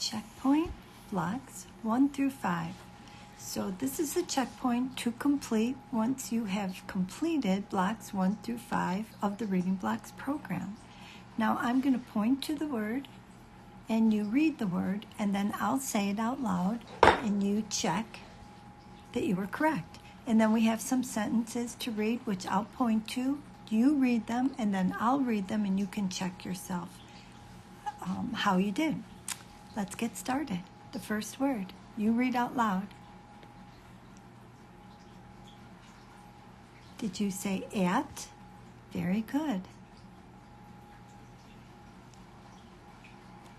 checkpoint blocks 1 through 5. So this is a checkpoint to complete once you have completed blocks 1 through 5 of the Reading Blocks program. Now I'm going to point to the word and you read the word, and then I'll say it out loud and you check that you were correct. And then we have some sentences to read, which I'll point to. You read them and then I'll read them, and you can check yourself how you did. Let's get started. The first word, you read out loud. Did you say at? Very good.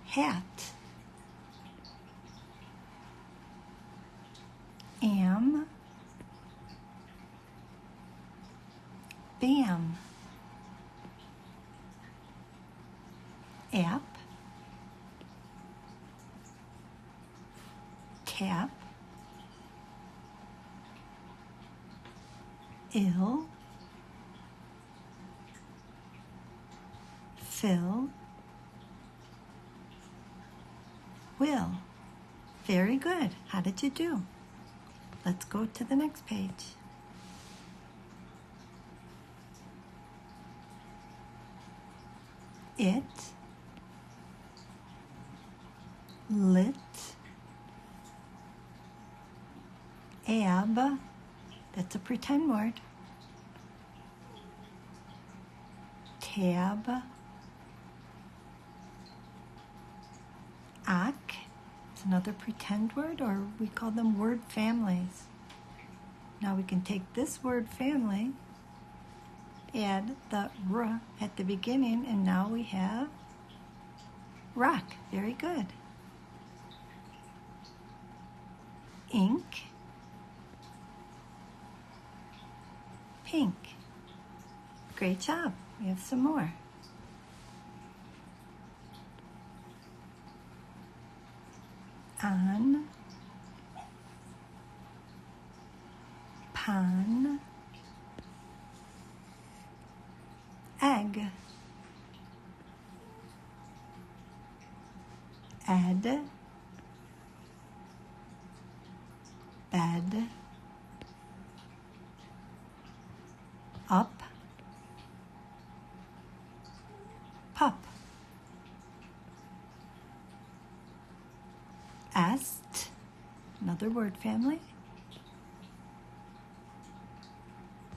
Hat. Am. Bam. App. Tap. Ill. Fill. Will. Very good. How did you do? Let's go to the next page. It. Lit. Ab. That's a pretend word. Tab. Ack. It's another pretend word, or we call them word families. Now we can take this word family, add the r at the beginning, and now we have rock. Very good. Ink. Pink. Great job. We have some more. On. Pon. Egg. Ed. Bed. Up. Pup. Est. Another word family.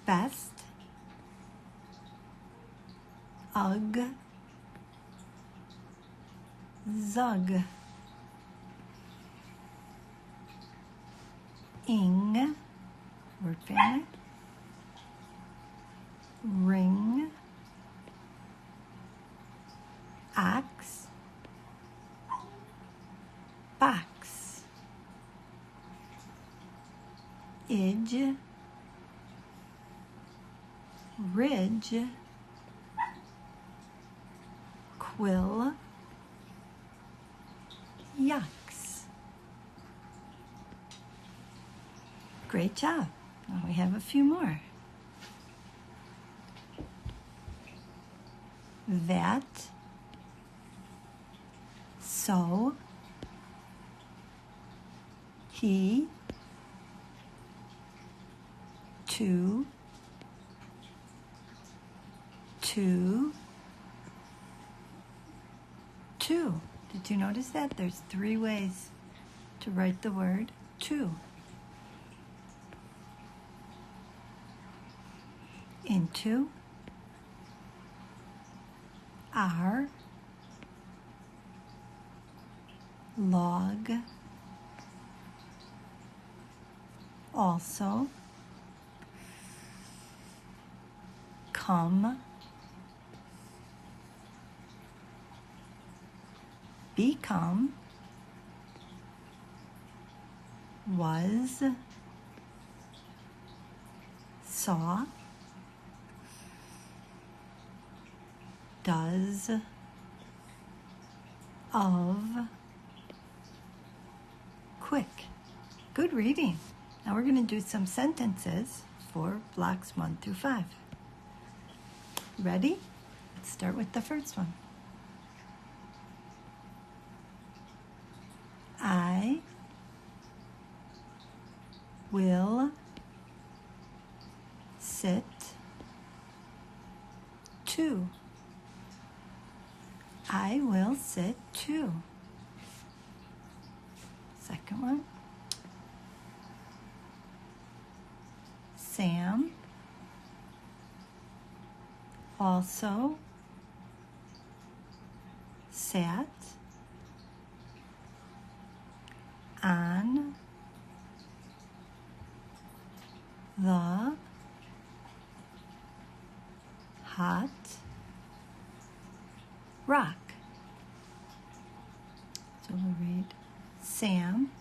Best. Ugg. Zug. Ing. Word family. Ring. Ox. Box. Idge. Ridge. Quill. Yucks. Great job. Now we have a few more. That. So. He. To. To. To. Did you notice that? There's 3 ways to write the word to. Into. Are. Log. Also. Come. Become. Was. Saw. Does. Of. Quick. Good reading. Now we're going to do some sentences for blocks 1 through 5. Ready? Let's start with the first one. will sit 2. I will sit 2. Second one. Sam also sat on the hot rock. So we'll read, Sam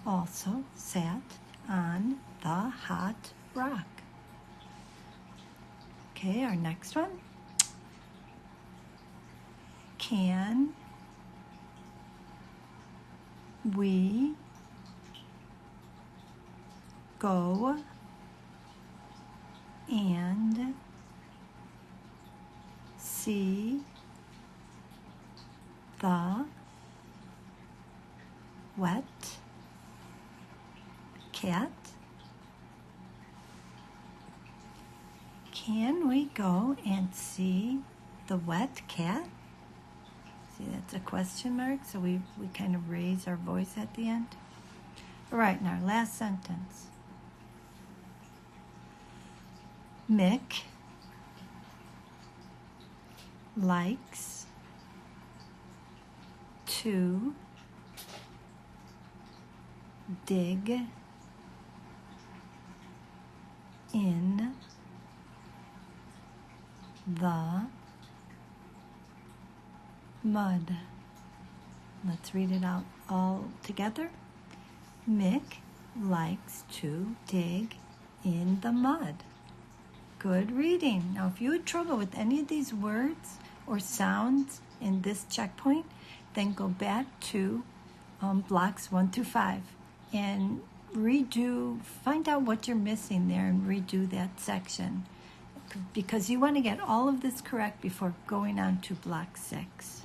also sat on the hot rock. Okay, our next one. Can we go and see the wet cat? Can we go and see the wet cat? See, that's a question mark, so we kind of raise our voice at the end. All right, now last sentence. Mick likes to dig in the mud. Let's read it out all together. Mick likes to dig in the mud. Good reading. Now, if you had trouble with any of these words or sounds in this checkpoint, then go back to blocks 1 through 5 and redo, find out what you're missing there and redo that section, because you want to get all of this correct before going on to block 6.